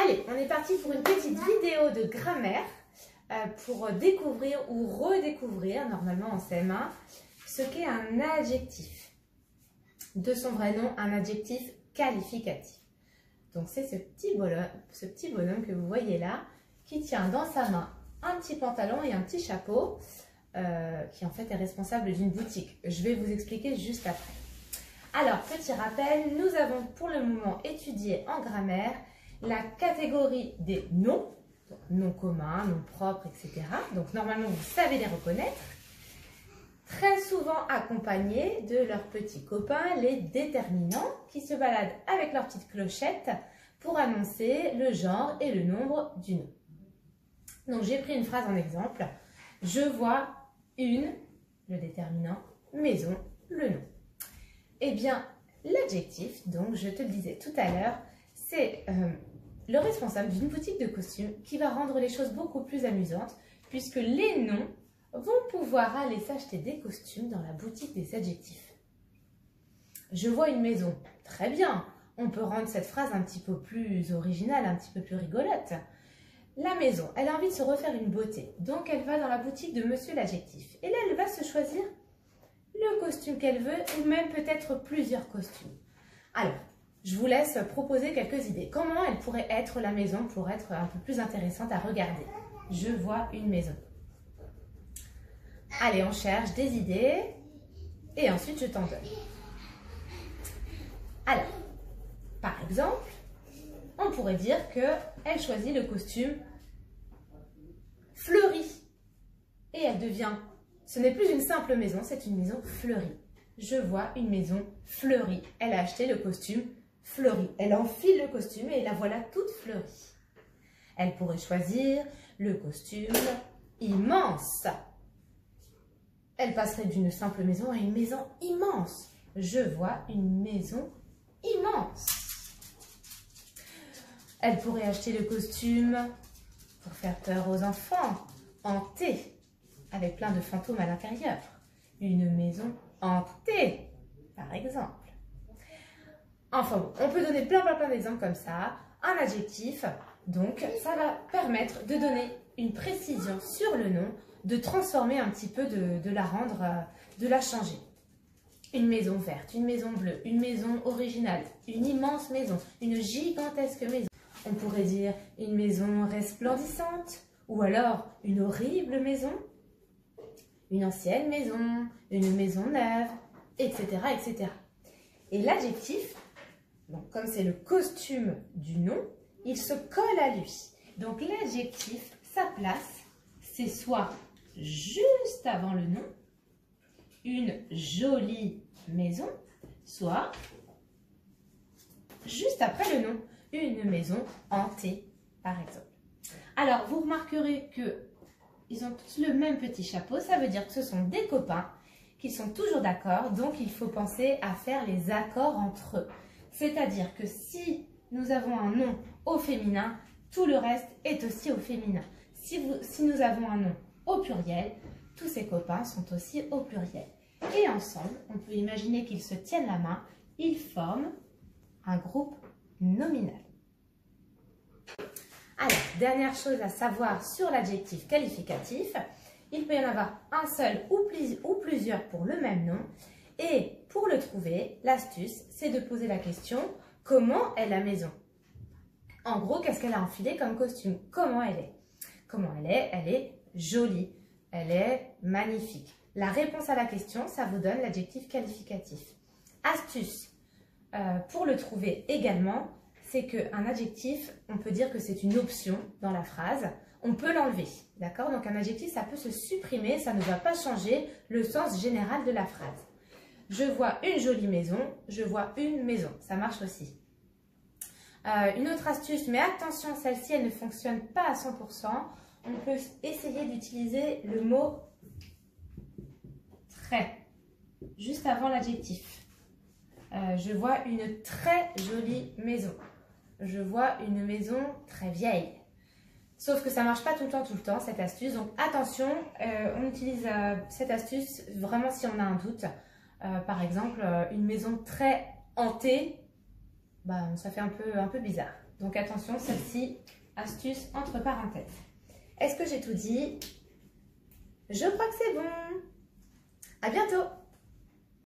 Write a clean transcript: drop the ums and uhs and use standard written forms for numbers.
Allez, on est parti pour une petite vidéo de grammaire pour découvrir ou redécouvrir, normalement en CM1, ce qu'est un adjectif. De son vrai nom, un adjectif qualificatif. Donc c'est ce petit bonhomme que vous voyez là, qui tient dans sa main un petit pantalon et un petit chapeau, qui en fait est responsable d'une boutique. Je vais vous expliquer juste après. Alors, petit rappel, nous avons pour le moment étudié en grammaire la catégorie des noms, donc noms communs, noms propres, etc. Donc normalement, vous savez les reconnaître. Très souvent accompagnés de leurs petits copains, les déterminants, qui se baladent avec leur petite clochette pour annoncer le genre et le nombre du nom. Donc j'ai pris une phrase en exemple. Je vois une, le déterminant, maison, le nom. Eh bien, l'adjectif, donc je te le disais tout à l'heure, c'est le responsable d'une boutique de costumes qui va rendre les choses beaucoup plus amusantes puisque les noms vont pouvoir aller s'acheter des costumes dans la boutique des adjectifs. Je vois une maison. Très bien, on peut rendre cette phrase un petit peu plus originale, un petit peu plus rigolote. La maison, elle a envie de se refaire une beauté, donc elle va dans la boutique de monsieur l'adjectif. Et là, elle va se choisir le costume qu'elle veut ou même peut-être plusieurs costumes. Alors, je vous laisse proposer quelques idées. Comment elle pourrait être la maison pour être un peu plus intéressante à regarder? Je vois une maison. Allez, on cherche des idées et ensuite je t'en donne. Alors, par exemple, on pourrait dire qu'elle choisit le costume fleuri et elle devient... Ce n'est plus une simple maison, c'est une maison fleurie. Je vois une maison fleurie. Elle a acheté le costume fleuri. Elle enfile le costume et la voilà toute fleurie. Elle pourrait choisir le costume immense. Elle passerait d'une simple maison à une maison immense. Je vois une maison immense. Elle pourrait acheter le costume pour faire peur aux enfants, hanté, avec plein de fantômes à l'intérieur. Une maison hantée, par exemple. Enfin bon, on peut donner plein d'exemples comme ça. Un adjectif, donc ça va permettre de donner une précision sur le nom, de transformer un petit peu, de la rendre, de la changer. Une maison verte, une maison bleue, une maison originale, une immense maison, une gigantesque maison. On pourrait dire une maison resplendissante, ou alors une horrible maison, une ancienne maison, une maison neuve, etc. etc. Et l'adjectif, comme c'est le costume du nom, il se colle à lui. Donc l'adjectif, sa place, c'est soit juste avant le nom, une jolie maison, soit juste après le nom, une maison hantée, par exemple. Alors, vous remarquerez que ils ont tous le même petit chapeau, ça veut dire que ce sont des copains qui sont toujours d'accord, donc il faut penser à faire les accords entre eux. C'est-à-dire que si nous avons un nom au féminin, tout le reste est aussi au féminin. Si nous avons un nom au pluriel, tous ces copains sont aussi au pluriel. Et ensemble, on peut imaginer qu'ils se tiennent la main, ils forment un groupe nominal. Alors, dernière chose à savoir sur l'adjectif qualificatif, il peut y en avoir un seul ou plusieurs pour le même nom. Et pour le trouver, l'astuce, c'est de poser la question « Comment est la maison ?» En gros, qu'est-ce qu'elle a enfilé comme costume? Comment elle est? Comment elle est? Elle est jolie, elle est magnifique. La réponse à la question, ça vous donne l'adjectif qualificatif. Astuce, pour le trouver également, c'est qu'un adjectif, on peut dire que c'est une option dans la phrase. On peut l'enlever, d'accord? Donc un adjectif, ça peut se supprimer, ça ne va pas changer le sens général de la phrase. Je vois une jolie maison, je vois une maison, ça marche aussi. Une autre astuce, mais attention, celle-ci, elle ne fonctionne pas à 100%. On peut essayer d'utiliser le mot très, juste avant l'adjectif. Je vois une très jolie maison. Je vois une maison très vieille. Sauf que ça ne marche pas tout le temps, cette astuce. Donc attention, on utilise cette astuce vraiment si on a un doute. Par exemple, une maison très hantée, ça fait un peu bizarre. Donc attention, celle-ci, astuce entre parenthèses. Est-ce que j'ai tout dit? Je crois que c'est bon. À bientôt!